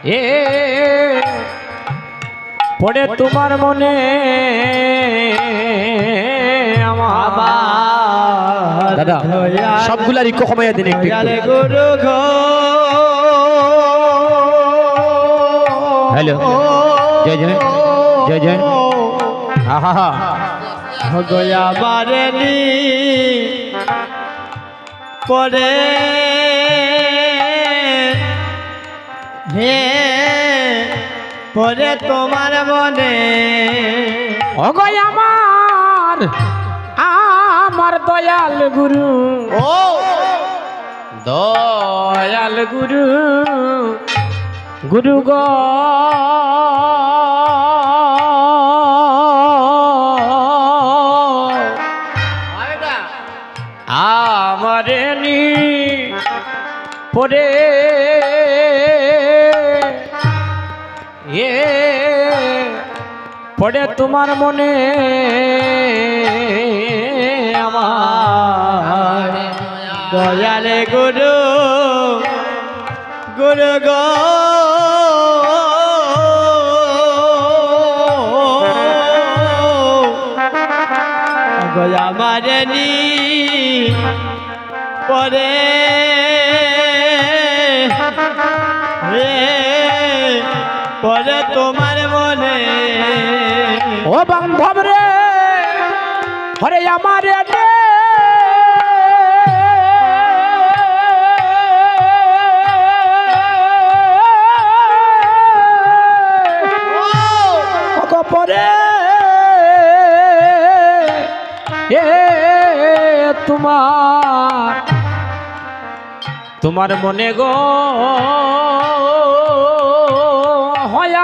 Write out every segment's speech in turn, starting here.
এ পড়ে তোমার মনে আমার দাদা সবগুলার ইকো কমাইয়া দিন একটু হ্যালো জয় জয় জয় জয় আহা গয়া বারেলি পরে হে পরে তোমার মনে অগয় আমার আমার দয়াল গুরু ও দয়াল গুরু গুরু গো আমারে নি পরে এ পড়ে তোমার মনে আমার দয়ালে গুরু গুরু গো গয়া মারেনি পরে রে পরে তোমার মনে ও বান্ধব রে হরে আমার রে পরে এ তোমার মনে গো হয়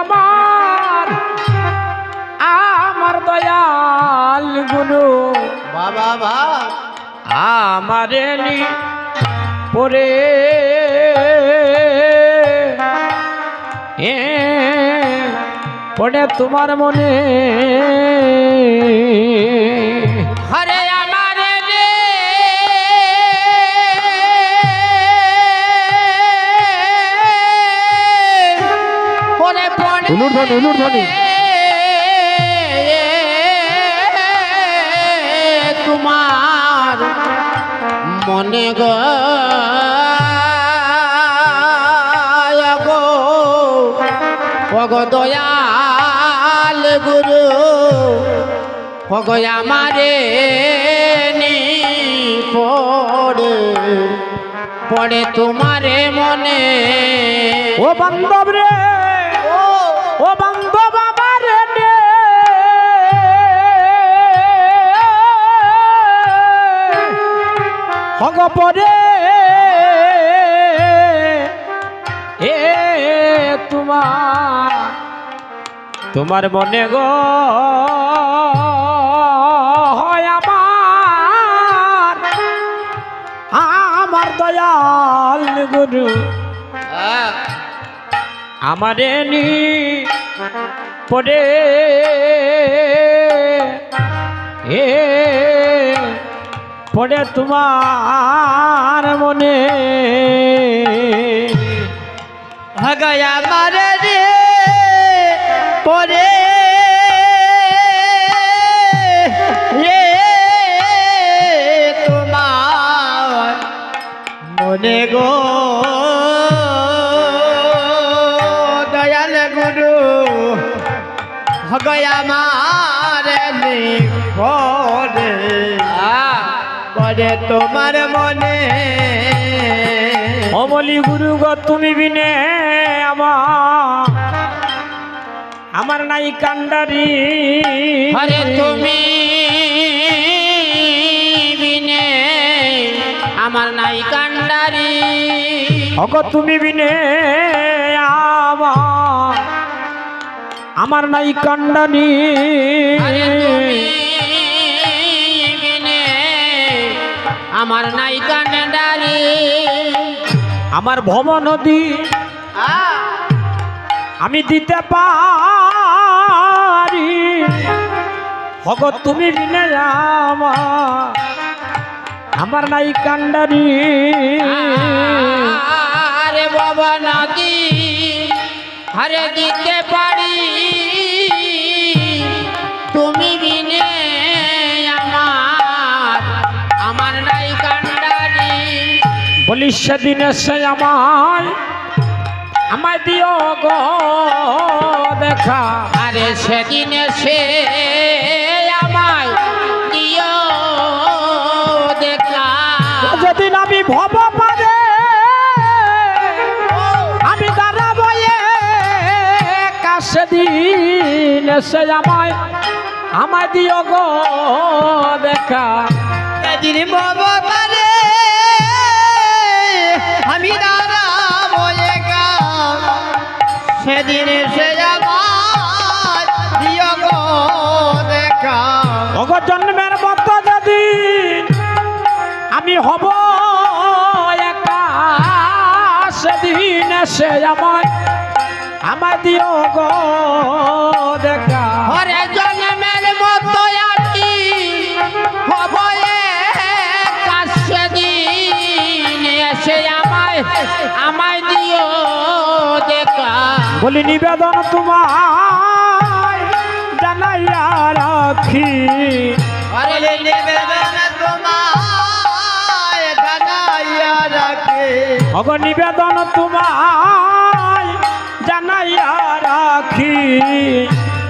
আমার দয়াল গুরু বাবা আমারে নি পরে এ পড়ে তোমার মনে হরে আমারে রে পড়ে পড়ে উলুর তোমার মনে গো গো দয়াল গুরু গো আমারে নি পড়ে পড়ে তোমারে মনে ও বান্ধব রে ও বান্ধব আমার রে হগ পরে এ তোমার মনে গো হয় আমার দয়াল গুরু আমারে নি পড়ে এ পড়ে তোমার মনে গয়া মারে রে পরে তোমার মনে গো দয়াল গুরু গয়া মারে রে পরে পরে তোমার মনে অমলি গুরু গো তুমি বিনে আমার নাই কান্ডারি হরে তুমি বিনে আমার নাই কান্ডারি অগ তুমি বিনে আমার নাই কান্ডারি আমার নাই কান্ডারি আমার ভব নদী আমি দিতে পারি হগ তুমি বিনে আমার নাই কান্ডারি আরে বাবা নাকি হরে দিতে পারি তুমি বিনে আমার নাই কান্ডারি। বলি সেদিন এসে আমায় দিও গো দেখা। আরে সেদিন এসে আমায় দিও দেখা। যেদিন আমি ভব পারে আমি দাঁড়াবো সেদিন এসে আমায় দিও গো দেখা। সেদিন ভব পারে আমি দাঁড়াবো একা, সেদিন এসে আমায় দিও গো দেখা। ওগো জন্মের মতো যেদিন আমি হব একা সেদিন এসে আমায় দিও গো দেখা। হরে জন্মের মতো আমি হব একা, সেদিন এসে আমায় দিও দেখা। বলি নিবেদন তোমায় জানাইয়া রাখি। হরে নিবেদন তোমায় জানাইয়া রাখি। ওগো নিবেদন তোমায় জানাইয়া রাখি।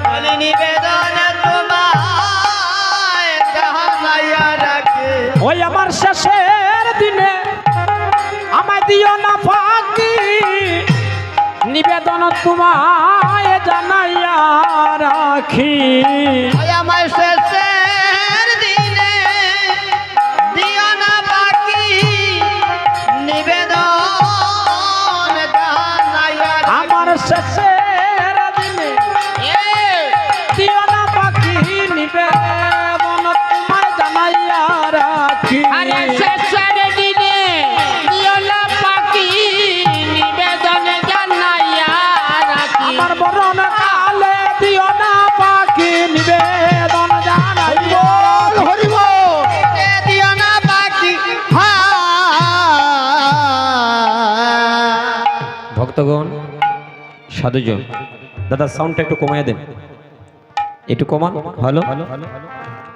হরে নিবেদন তোমায় জানাইয়া রাখি। ওই আমার শেষের দিনে আমায় দিও না ফাঁকি। নিবেদন তোমায় জানাইয়া রাখি। ওই আমার শেষের দিনে দিও না বাকি, নিবেদন জানাইয়া রাখি। আমার শেষের দিনে দিও না ফাঁকি। নিবেদন তোমায় জানাইয়া রাখি। আরে শেষের দিনে দিও না বাকি, নিবেদন জানাইয়া রাখি। আমার মরণ কালে দিও না ফাঁকি। নিবেদন জানাইয়া দিও না বাকি। ভক্তগণ সাধুজন দাদা সাউন্ডটা একটু কমায় দেন, একটু কমান। হ্যালো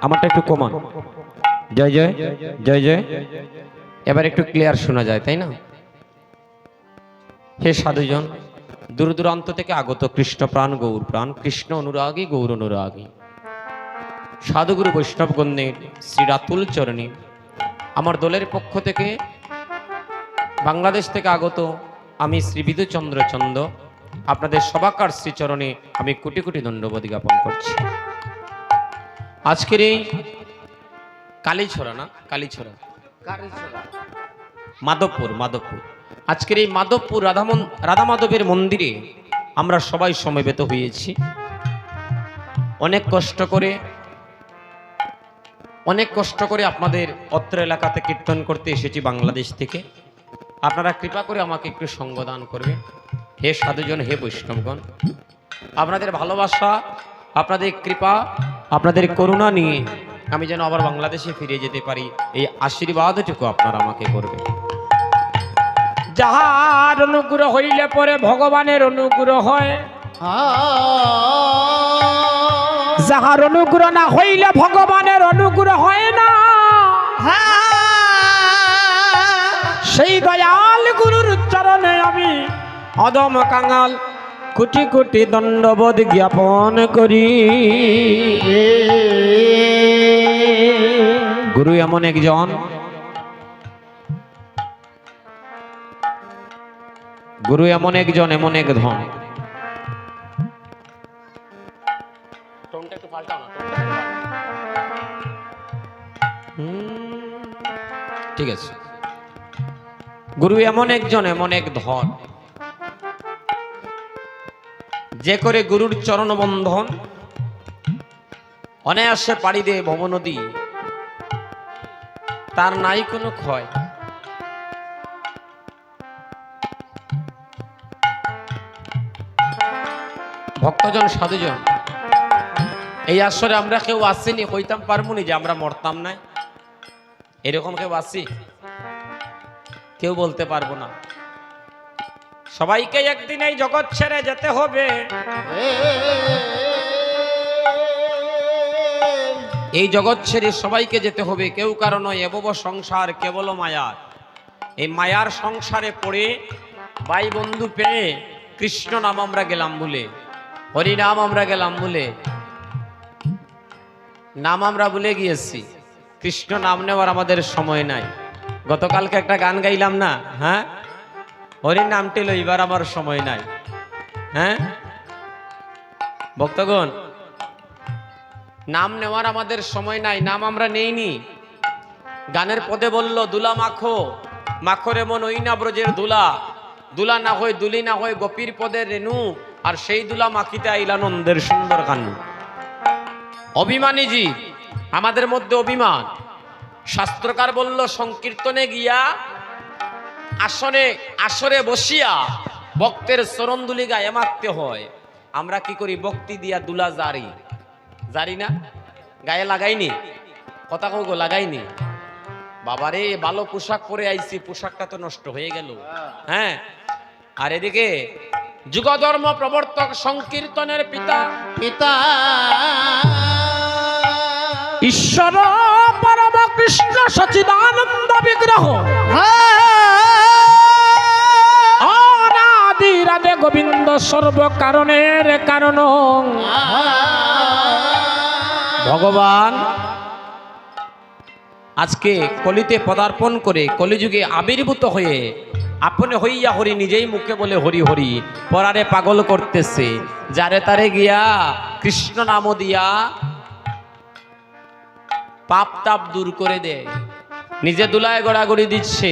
আমারটা একটু কমান। জয় জয় জয় জয়। এবার একটু ক্লিয়ার শোনা যায়, তাই না? হে সাধুজন, দূর দূরান্ত থেকে আগত কৃষ্ণ প্রাণ গৌর প্রাণ, কৃষ্ণ অনুরাগী গৌর অনুরাগী সাধুগুরু বৈষ্ণবগণের শ্রী রাতুল চরণী আমার দলের পক্ষ থেকে বাংলাদেশ থেকে আগত আমি শ্রী বিধুচন্দ্র চন্দ আপনাদের সবাকার শ্রীচরণে আমি কোটি কোটি দণ্ডবোধ জ্ঞাপন করছি। আজকের এই কালীছড়া মাধবপুর আজকের এই মাধবপুর রাধা মাধবের মন্দিরে আমরা সবাই সমবেত হয়েছি। অনেক কষ্ট করে আপনাদের অত্র এলাকাতে কীর্তন করতে এসেছি বাংলাদেশ থেকে। আপনারা কৃপা করে আমাকে একটু সঙ্গদান করবেন। হে সাধুজন, হে বৈষ্ণবগণ, আপনাদের ভালোবাসা, আপনাদের কৃপা, আপনাদের করুণা নিয়ে আমি যেন আবার বাংলাদেশে ফিরে যেতে পারি, এই আশীর্বাদটুকু আপনারা আমাকে করবেন। যাহার অনুগ্রহ হইলে পরে ভগবানের অনুগ্রহ হয়, যাহার অনুগ্রহ না হইলে ভগবানের অনুগ্রহ হয় না। সেই দয়াল গুরুর চরণে আমি অদম কাঙাল কোটি কোটি দণ্ডবোধ জ্ঞাপন করি। গুরু এমন একজন, এমন এক ধন। ঠিক আছে। গুরু এমন একজন, এমন এক ধন, যে করে গুরুর চরণ বন্ধন অনায়াসে পাড়ি দিয়ে ভব নদী, তার নাই কোনো ক্ষয়। ভক্তজন সাধুজন, এই আসরে আমরা কেউ আসিনি, কইতাম পারবো নি যে আমরা মরতাম না, এরকম কেউ আসি? কেউ বলতে পারবো না। সবাইকে একদিন এই জগৎ ছেড়ে যেতে হবে। এই জগৎ ছেড়ে সবাইকে যেতে হবে, কেউ কারো নয়। এবব সংসার কেবল মায়ার। এই মায়ার সংসারে পড়ে ভাই বন্ধু পেয়ে কৃষ্ণ নাম আমরা গেলাম বলে, হরি নাম আমরা গেলাম বলে, নাম আমরা ভুলে গিয়েছি। কৃষ্ণ নাম নেওয়ার আমাদের সময় নাই। গতকালকে একটা গান গাইলাম না, হ্যাঁ, হরি নামটি লইবার আমার সময় নাই। হ্যাঁ ভক্তগণ, নাম নেওয়ার আমাদের সময় নাই, নাম আমরা নেইনি। গানের পদে বলল দুলা মাখো, মাখরে মন ওই না ব্রজের দুলা, দুলা না হয় দুলি না হয় গোপীর পদের রেণু, আর সেই দুলা মাখিতে আইলা নন্দের সুন্দর কানু। অভিমানী জি, আমাদের মধ্যে অভিমান। শাস্ত্রকার বলল সংকীর্তনে গিয়া আসরে বসিয়া ভক্তের চরণ দুলি গায়ে মাখতে হয়। আমরা কি করি? ভক্তি দিয়া দুলা জারি, জারি না, গায়ে লাগাইনি। কথা কও গো, লাগাইনি। বাবারে ভালো পোশাক পরে আইছি, পোশাকটা তো নষ্ট হয়ে গেল। হ্যাঁ, আর এদিকে যুগ ধর্ম প্রবর্তক সংকীর্তনের পিতা পিতা ঈশ্বর পরম কৃষ্ণ সচিদানন্দ বিগ্রহ অনাদি রাধে গোবিন্দ সর্ব কারণের কারণ ভগবান আজকে কলিতে পদার্পণ করে কলিযুগে আবির্ভূত হয়ে আপনি হইয়া হরি, নিজেই মুখে বলে হরি হরি, পরারে পাগল করতেছে। যারে তারে গিয়া কৃষ্ণ নাম দিয়া পাপ তাপ দূর করে দেয়। নিজে দুলায় গড়াগড়ি দিচ্ছে,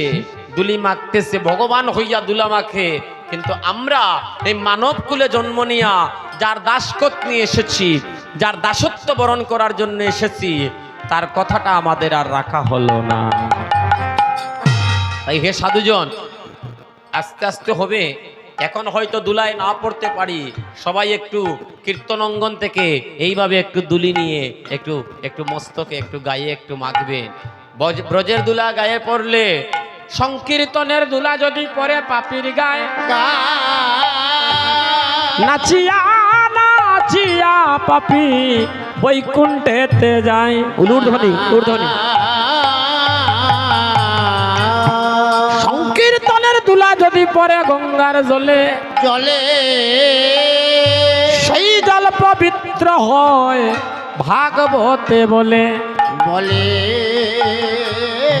দুলি মাখতেছে, ভগবান হইয়া দুলা মাখে। কিন্তু আমরা এই মানব কুলে জন্ম নিয়া যার দাসত্ব নিয়ে এসেছি, যার দাসত্ব বরণ করার জন্য এসেছি, তার কথাটা আমাদের আর রাখা হলো না। তাই হে সাধুজন, আস্তে আস্তে হবে। এখন হয়তো দুলায় না পড়তে পারি, সবাই একটু কীর্তন অঙ্গন থেকে এইভাবে একটু দুলি নিয়ে একটু একটু মস্তকে একটু গায়ে একটু মাখবেন। ব্রজের দুলা গায়ে পড়লে, সংকীর্তনের দুলা যদি পড়ে পাপির গায়ে, নাচিয়া নাচিয়া পাপি বৈকুণ্ঠেতে যায়। উলুধ্বনি, উলুধ্বনি। সংকীর্তনের দুলা যদি পড়ে গঙ্গার জলে, জলে সেই জল পবিত্র হয় ভাগবতে বলে। বলে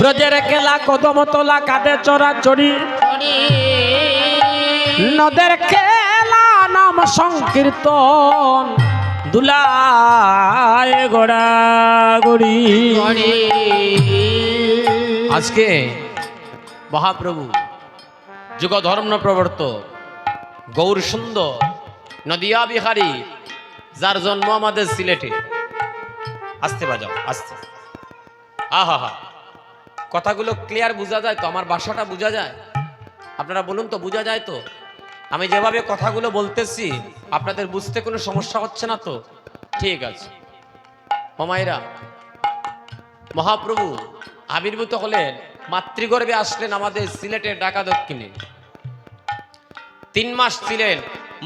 ব্রজের কেলা কদম তোলা কাঁধে চড়াচড়ি, নদের খেলা নাম সংকীর্তন, দুলায় গড়াগড়ি। আজকে মহাপ্রভু যুগ ধর্ম প্রবর্তক গৌর সুন্দর নদিয়া বিহারী, যার জন্ম আমাদের সিলেটে। আসতে বাজাও, আসতে। আহা হা, কথাগুলো ক্লিয়ার বোঝা যায় তো? আমার ভাষাটা বোঝা যায়? আপনারা বলুন তো, বোঝা যায় তো? আমি যেভাবে কথাগুলো বলতেছি আপনাদের বুঝতে কোনো সমস্যা হচ্ছে না তো? ঠিক আছে। মায়েরা, মহাপ্রভু আবির্ভূত হলেন, মাতৃগর্ভে আসলেন আমাদের সিলেটের ঢাকা দক্ষিণে। 3 মাস ছিলেন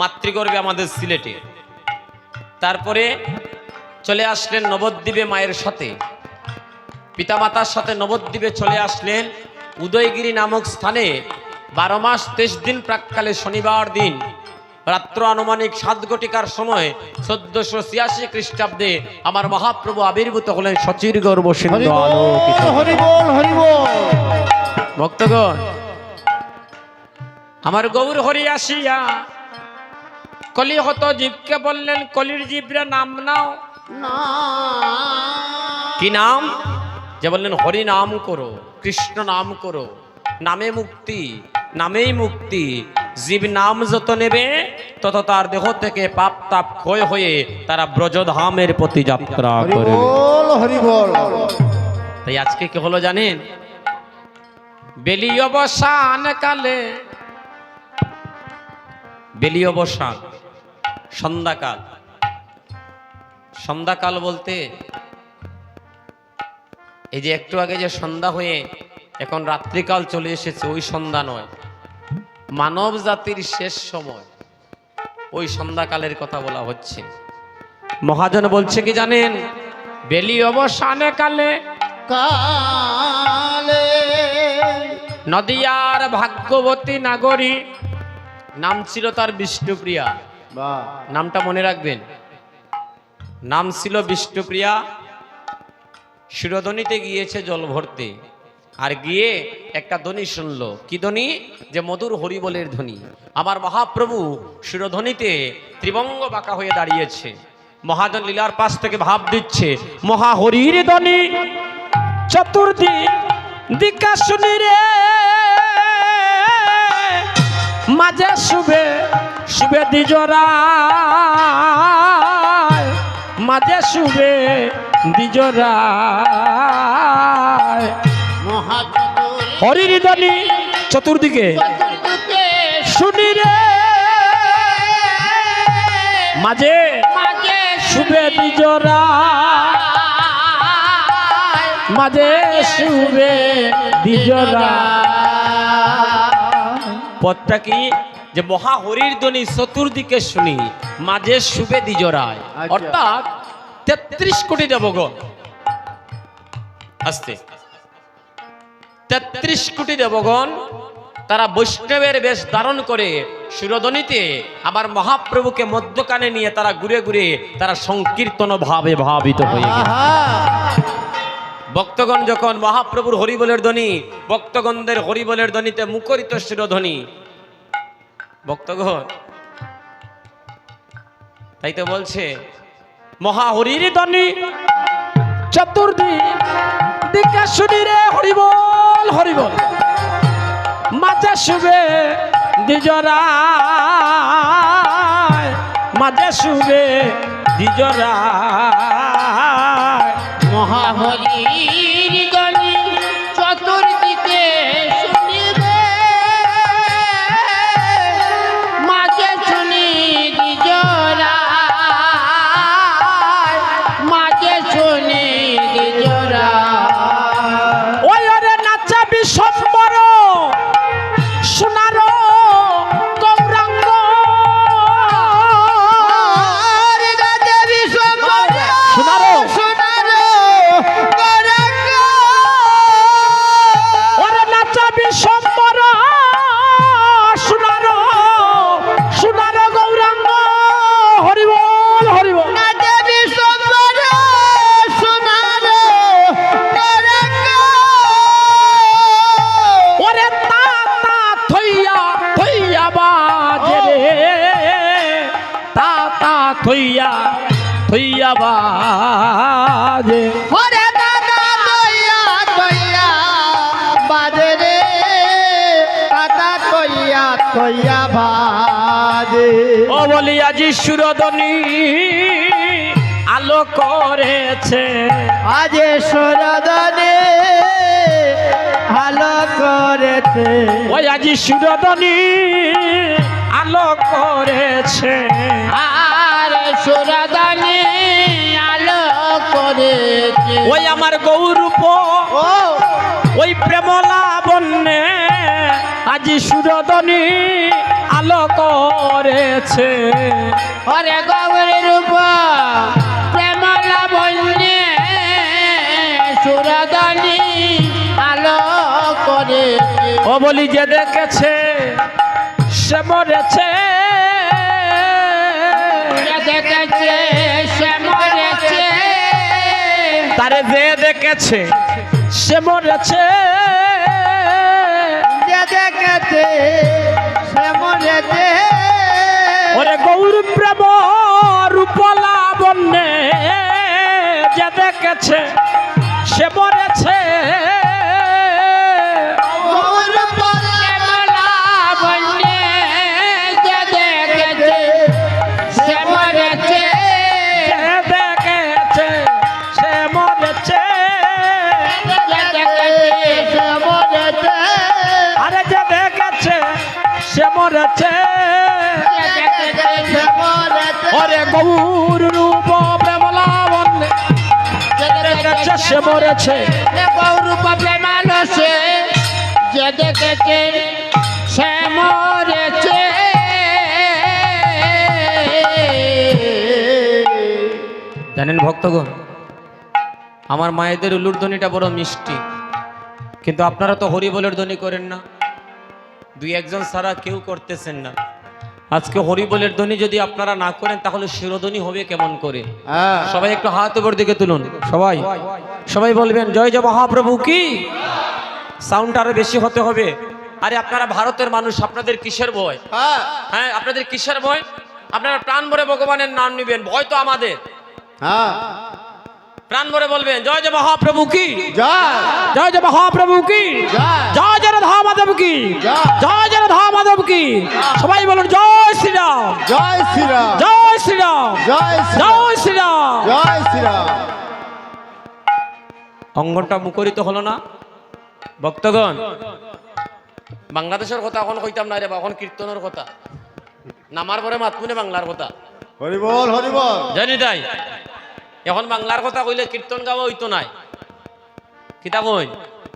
মাতৃগর্ভে আমাদের সিলেটে। তারপরে চলে আসলেন নবদ্বীপে মায়ের সাথে, পিতামাতার সাথে নবদ্বীপে চলে আসলেন উদয়গিরি নামক স্থানে। 12 মাস 23 দিন প্রাককালে শনিবার দিন রাত্র আনুমানিক 7 ঘটিকার সময় 1486 খ্রিস্টাব্দে আমার মহাপ্রভু আবির্ভূত হলেন সচির গর্ভ সিন্ধু আলোকিত। হরি বল, হরি বল। ভক্তগণ, আমার গৌর হরি আসিয়া কলি হত জীবকে বললেন, কলির জীবরে নাম নাও। কি নাম? যে বললেন হরি নাম করো, কৃষ্ণ নাম করো, নামে মুক্তি, নামেই মুক্তি। জীব নাম যত নেবে তত তার দেহ থেকে পাপ তাপ ক্ষয় হয়ে তারা ব্রজধামের প্রতি যাত্রা করে। হরি বল। তাই আজকে কি হলো জানেন? বেলি অবসান কালে, বেলি অবসান সন্ধ্যাকাল। সন্ধ্যাকাল বলতে এই যে একটু আগে যে সন্ধ্যা হয়ে এখন রাত্রিকাল চলে এসেছে, ওই সন্ধ্যা নয়। মানব জাতির শেষ সময়, ওই সন্ধ্যাকালের কথা বলা হচ্ছে। মহাজন বলছে কি জানেন, বেলি অবসানে কালে কালে নদিয়ার ভাগ্যবতী নাগরী, নাম ছিল তার বিষ্ণুপ্রিয়া। বাহ, নামটা মনে রাখবেন, নাম ছিল বিষ্ণুপ্রিয়া। শিরোধনীতে গিয়েছে জল ভরতে, আর গিয়ে একটা ধ্বনি শুনলো। কি ধ্বনি? যে মধুর হরিবলের ধ্বনি। আমার মহাপ্রভু শিরোধনীতে ত্রিভঙ্গ বাঁকা হয়ে দাঁড়িয়েছে। মহাজন লীলার পাশ থেকে ভাব দিচ্ছে, মহাহরির ধ্বনি চতুর্দিক দিকা শুনি রে, মাঝে শুভে শুভে দিজরা, মাঝে শুভে দিজরা, মহাচতুর হরির ধ্বনি চতুর্দিকে চতুর্দিকে শুনি রে, মাঝে মাঝে শুভে দিজরা, মাঝে শুভে দিজরা। পথটা কি? যে মহাহরির ধ্বনি চতুর্দিকে শুনি, মাঝে শুভে দিজরায়। আচ্ছা। অর্থাৎ ৩৩ কোটি দেবগণ, আস্তে ৩৩ কোটি দেবগণ তারা বৈষ্ণবের বেশ ধারণ করে সুরধ্বনিতে আমার মহাপ্রভুকে মধ্যকানে নিয়ে তারা ঘুরে ঘুরে তারা সংকীর্তন ভাবে ভাবিত হয়ে গেল। ভক্তগণ যখন মহাপ্রভুর হরিবলের ধ্বনি, ভক্তগণদের হরিবলের ধ্বনিতে মুখরিত শিরোধ্বনি, ভক্তগণ তাই তো বলছে মহাহরির ধ্বনি চতুর্দিক দিকে শুনি রে, হরিবল হরিবল, মাঝে শুভে দিজরা, মাঝে শুভে দিজরা। মহাহরির ধ্বনি চতুর্দিকে শুনিবে, মাঝে শুনি দিজরা, মাঝে শুনি দিজরা। ওই ওরে নাচা বিশ্বম্বর সোনার গৌরাঙ্গ, সোনার ওরে নাচা বিশ্বম্বর সোনার সোনার গৌরাঙ্গ, হরিবল হরিবল। ওরে তা তা থইয়া থইয়া বাজে রে, তা তা থইয়া থইয়া বাজে। ওরে দাদা তৈয়া তৈয়া বাজে রে, দাদা তৈয়া তৈয়া বাজে। ও বলি আজি সুরধ্বনি আলো করেছে, আজ সুরদনে ভালো করেছে। ওই আজি সুরধ্বনি আলো করেছে। আর সুরদনে আলো করেছে। ওই আমার গৌরূপ ও ওই প্রেমলা বন্যে আজি সুরধ্বনি আলো করেছে। ওরে গৌরী রূপ প্রেম লাবণ্যে সুরদনে আলো করেছে। ও বলি যে দেখেছে সে মরেছে, দেখেছে সে মরেছে, তারে যে দেখেছে সে মরেছে। যে দেখেছে সে মরেছে। ওরে গৌর প্রেম রূপলা বন্যে যে দেখেছে সে মরেছে। গৌর প্রেম লাবণ্যে যে দেখেছে সে মরেছে। যে দেখেছে সে মরেছে। যে দেখেছে সে মরেছে। আরে যে দেখেছে সে মরেছে। যে দেখেছে সে মরেছে। ওরে গৌর রূপ প্রেমলা বন্যে যে দেখেছে সে মরেছে। গৌর প্রেমালসে যে দেখেছে সে মরেছে। জানেন ভক্তগণ, আমার মায়েদের উলুর ধ্বনিটা বড় মিষ্টি, কিন্তু আপনারা তো হরিবোলের ধ্বনি করেন না, দুই একজন ছাড়া কেউ করতেছেন না। আজকে হরিবোলের ধ্বনি যদি আপনারা না করেন তাহলে শিরোধ্বনি হবে কেমন করে? হ্যাঁ সবাই একটু হাত উপর দিকে তুলুন, সবাই সবাই বলবেন জয় জয় মহাপ্রভু কি। সাউন্ডটা আরো বেশি হতে হবে। আরে আপনারা ভারতের মানুষ, আপনাদের কিসের ভয়? হ্যাঁ হ্যাঁ, আপনাদের কিসের ভয়? আপনারা প্রাণ ভরে ভগবানের নাম নিবেন, ভয় তো আমাদের। হ্যাঁ প্রাণ ভরে বলবেন জয় জয় মহাপ্রভু কি, জয় জয় জয় মহাপ্রভু কি, জয় জয় জয় রাধা মাধব কি, জয়। জয় জয় রাধা মাধব কি। সবাই বলুন জয় শ্রীরাম, জয় শ্রীরাম জয় শ্রীরাম, জয় শ্রীরাম জয় শ্রীরাম। জয় শ্রীরাম। অঙ্গনটা মুখরিত হলো না ভক্তগণ? বাংলাদেশের কথা এখন কইতাম না রে, এখন কীর্তনের কথা, নামার পরে মাতমুনে বাংলার কথা হরি বল হরি বল। জানি তাই। এখন বাংলার কথা কইলে কীর্তন গাওয়া হইতো নাই, কিতা কই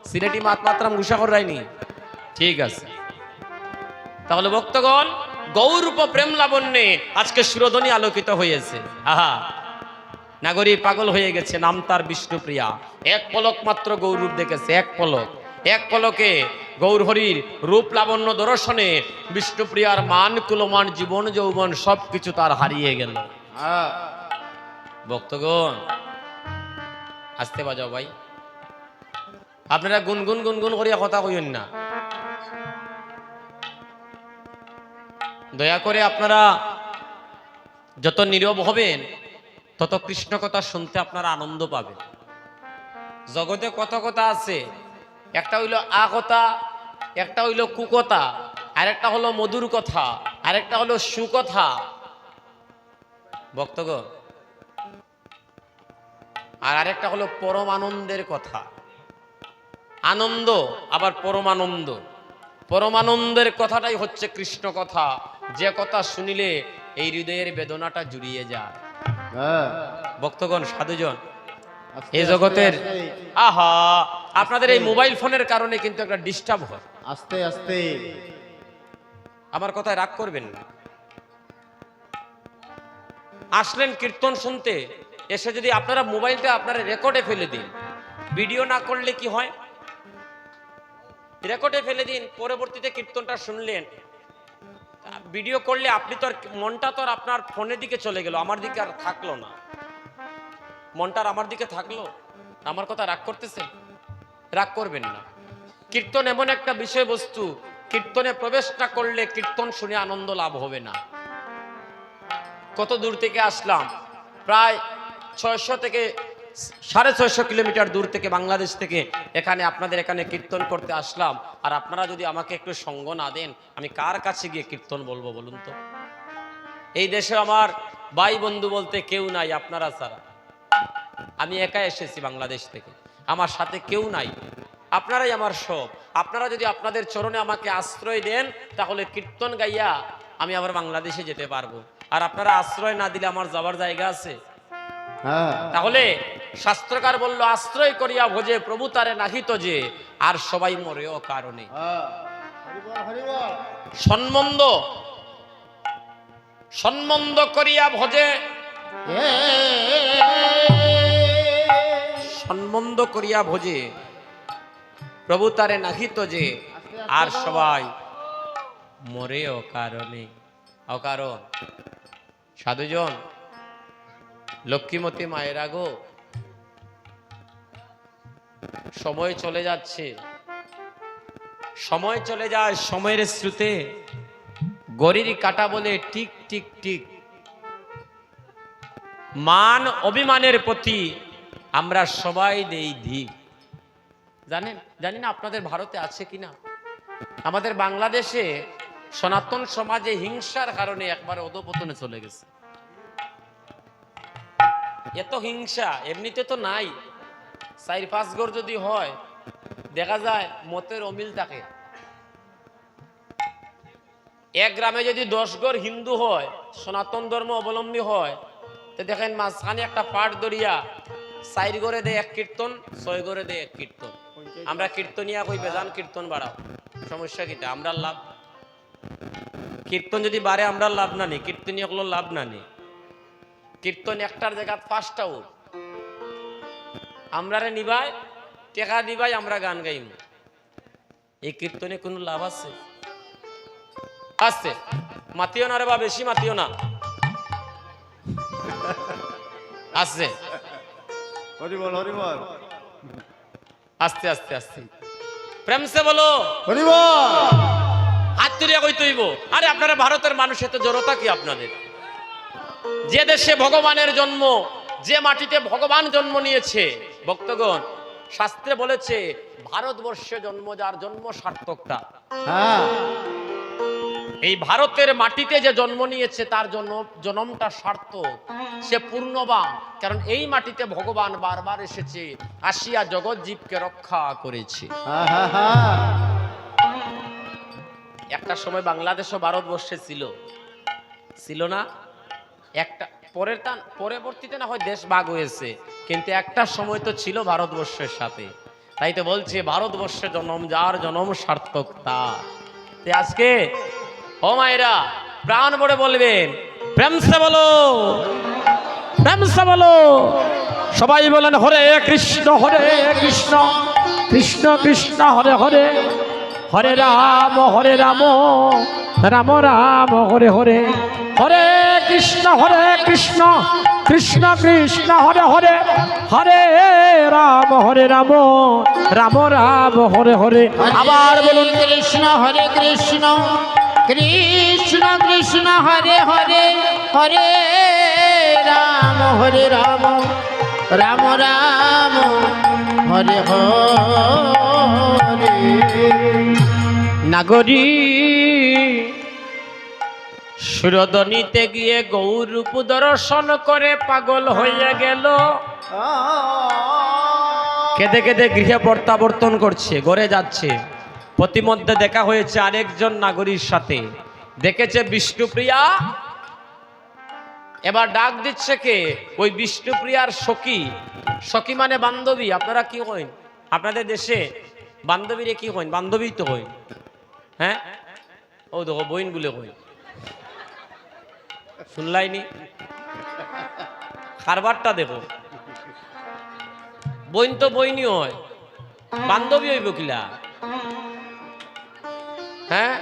সিলেটি মাত মাত্রাম গুসা করাইনি। ঠিক আছে, তাহলে ভক্তগণ গৌরূপ প্রেম লাবণ্যে আজকে শিরোধ্বনি আলোকিত হয়েছে। আহা, নাগরী পাগল হয়ে গেছে, নাম তার বিষ্ণুপ্রিয়া। এক পলক মাত্র গৌরূপ দেখেছে, এক পলক, এক পলকে গৌরহরির রূপ লাবণ্য দর্শনে বিষ্ণুপ্রিয়ার মান কুলমান জীবন যৌবন সবকিছু তার হারিয়ে গেল। হ্যাঁ ভক্তগণ আসতে বাজাও ভাই, আপনারা গুনগুন গুনগুন করিয়া কথা কইন না, দয়া করে। আপনারা যত নীরব হবেন তত কৃষ্ণ কথা শুনতে আপনারা আনন্দ পাবেন। জগতে কত কথা আছে, একটা হইল আ কথা, একটা হইল কুকথা, আরেকটা হলো মধুর কথা, আরেকটা হলো সুকথা। ভক্তগণ, আর আরেকটা হলো পরমানন্দের কথা। আনন্দ আবার পরমানন্দ, পরমানন্দের কথাটাই হচ্ছে কৃষ্ণ কথা, যে কথা শুনিলে এই হৃদয়ের বেদনাটা জুড়িয়ে যায়। হ্যাঁ ভক্তগণ, সাধুজন, আস্তে, এই আস্তে, জগতের আস্তে, আহা, আপনাদের এই মোবাইল ফোনের কারণে কিন্তু একটা ডিস্টার্ব হয়। আস্তে আস্তে। আমার কথায় রাগ করবেন না। আসলেন কীর্তন শুনতে, এসে যদি আপনারা মোবাইলটা আপনারা রেকর্ডে ফেলে দিন, ভিডিও না করলে কি হয়? রেকর্ডে ফেলে দিন, পরবর্তীতে কীর্তনটা শুনলেন। ভিডিও করলে আপনি তো আর, মনটা তো আর আপনার ফোনের দিকে চলে গেল, আমার দিকে আর থাকলো না। মনটা আর আমার দিকে থাকলো। আমার কথা রাগ করতেছেন? রাগ করবেন না। কীর্তন এমন একটা বিষয়বস্তু, কীর্তনে প্রবেশ না করলে কীর্তন শুনে আনন্দ লাভ হবে না। কত দূর থেকে আসলাম, প্রায় 600 থেকে 650 কিলোমিটার দূর থেকে, বাংলাদেশ থেকে এখানে আপনাদের এখানে কীর্তন করতে আসলাম। আর আপনারা যদি আমাকে একটু সঙ্গ না দেন, আমি কার কাছে গিয়ে কীর্তন বলবো বলুন তো? এই দেশে আমার ভাই বন্ধু বলতে কেউ নাই আপনারা ছাড়া। আমি একা এসেছি বাংলাদেশ থেকে, আমার সাথে কেউ নাই, আপনারাই আমার সব। আপনারা যদি আপনাদের চরণে আমাকে আশ্রয় দেন, তাহলে কীর্তন গাইয়া আমি আবার বাংলাদেশে যেতে পারবো। আর আপনারা আশ্রয় না দিলে আমার যাবার জায়গা আছে? হ্যাঁ তাহলে শাস্ত্রকার বলল, আশ্রয় করিয়া ভোজে প্রভু তারে নাহিত যে, আর সবাই মরেও কারণে। হ্যাঁ হরি বল হরি বল। সম্বন্ধ সম্বন্ধ করিয়া ভোজে, সম্বন্ধ করিয়া ভোজে প্রভু তারে নাহিত যে, আর সবাই মরে অকারণে। অকারণ। সাধুজন, লক্ষ্মীমতী মায়েরা গো, সময় চলে যাচ্ছে, সময় চলে যায়, সময়ের স্রোতে গড়ির কাটা বলে টিক টিক টিক। মান অভিমানের প্রতি আমরা সবাই দেই ধিক। জানেন, জানি না আপনাদের ভারতে আছে কিনা, আমাদের বাংলাদেশে সনাতন সমাজে হিংসার কারণে একবার অধপতনে চলে গেছে। এত হিংসা এমনিতে তো নাই, 4-5 ঘর যদি হয় দেখা যায় মতের অমিল থাকে। এক গ্রামে যদি 10 ঘর হিন্দু হয়, সনাতন ধর্ম অবলম্বী হয়, তো দেখেন মাঝখানে একটা পাট দরিয়া, 4 ঘরে দেয় এক কীর্তন, 6 ঘরে দেয় এক কীর্তন। আমরা কীর্তনিয়া কই বেজান কীর্তন বাড়াও, সমস্যা কিটা? আমরা লাভ, কীর্তন যদি বাড়ে আমরা লাভ না নি, কীর্তনিয়া হলো লাভ না নি। কীর্তন একটার জায়গা 5টা উঠ আমরারে নিবাই টেকা দিবাই আমরা গান গাইম এই কীর্তনে কোনো লাভ আছে আছে মাতিও না রে বা বেশি মাতিও না আছে হরি বল হরি বল আস্তে আস্তে আস্তে প্রেম সে বলো হরি বল হাত তুলিয়া কই তৈব আরে আপনারা ভারতের মানুষের তো জড়তা কি আপনাদের যে দেশে ভগবানের জন্ম যে মাটিতে ভগবান জন্ম নিয়েছে ভক্তগণ শাস্ত্রে বলেছে ভারতবর্ষে জন্ম যার জন্ম সার্থকতা হ্যাঁ এই ভারতের মাটিতে যে জন্ম নিয়েছে তার জন্মটা সার্থক সে পূর্ণবান কারণ এই মাটিতে ভগবান বারবার এসেছে আসিয়া জগৎ জীবকে রক্ষা করেছে হ্যাঁ হ্যাঁ হ্যাঁ একটা সময় বাংলাদেশও ভারতবর্ষে ছিল না একটা পরবর্তীতে না হয় দেশ ভাগ হয়েছে কিন্তু একটা সময় তো ছিল ভারতবর্ষের সাথে তাই তো বলছে ভারতবর্ষে জন্ম যার জন্ম সার্থক তার আজকে ও মায়েরা প্রাণ ভরে বলবেন প্রেম সে বলো প্রেম সে বলো সবাই বলেন হরে কৃষ্ণ কৃষ্ণ কৃষ্ণ হরে হরে হরে রাম রাম রাম হরে হরে হরে কৃষ্ণ কৃষ্ণ কৃষ্ণ হরে হরে হরে রাম রাম রাম হরে হরে আবার বলুন কৃষ্ণ হরে কৃষ্ণ কৃষ্ণ কৃষ্ণ হরে হরে হরে রাম রাম রাম হরে হরে নাগরী সুরদনিতে গিয়ে গৌর রূপ দর্শন করে পাগল হইয়া গেল কেঁদে কেঁদে গৃহে প্রত্যাবর্তন করছে ঘরে যাচ্ছে প্রতিমধ্যে দেখা হয়েছে আরেকজন নাগরীর সাথে দেখেছে বিষ্ণুপ্রিয়া এবার ডাক দিচ্ছে কে ওই বিষ্ণুপ্রিয়ার সখী মানে বান্ধবী আপনারা কি হইন আপনাদের দেশে বান্ধবীরে কি হইন বান্ধবী তো হইন হ্যাঁ ও দেখো বইন গুলো হইন শুনলাইনি কারবারটা দেখো বইন তো বইনি হয় বান্ধবী হইব কিলা হ্যাঁ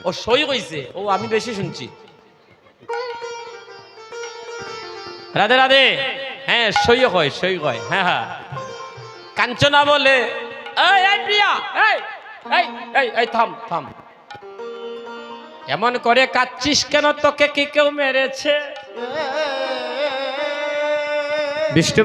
ও সই কইছে ও আমি বেশি শুনছি রাধে রাধে হ্যাঁ সই কয় হ্যাঁ হ্যাঁ কাঞ্চনা বলে এই প্রিয়া এই থাম এমন করে কাচ্ছিস কেন তোকে কি কেউ মেরেছে বিষ্ণু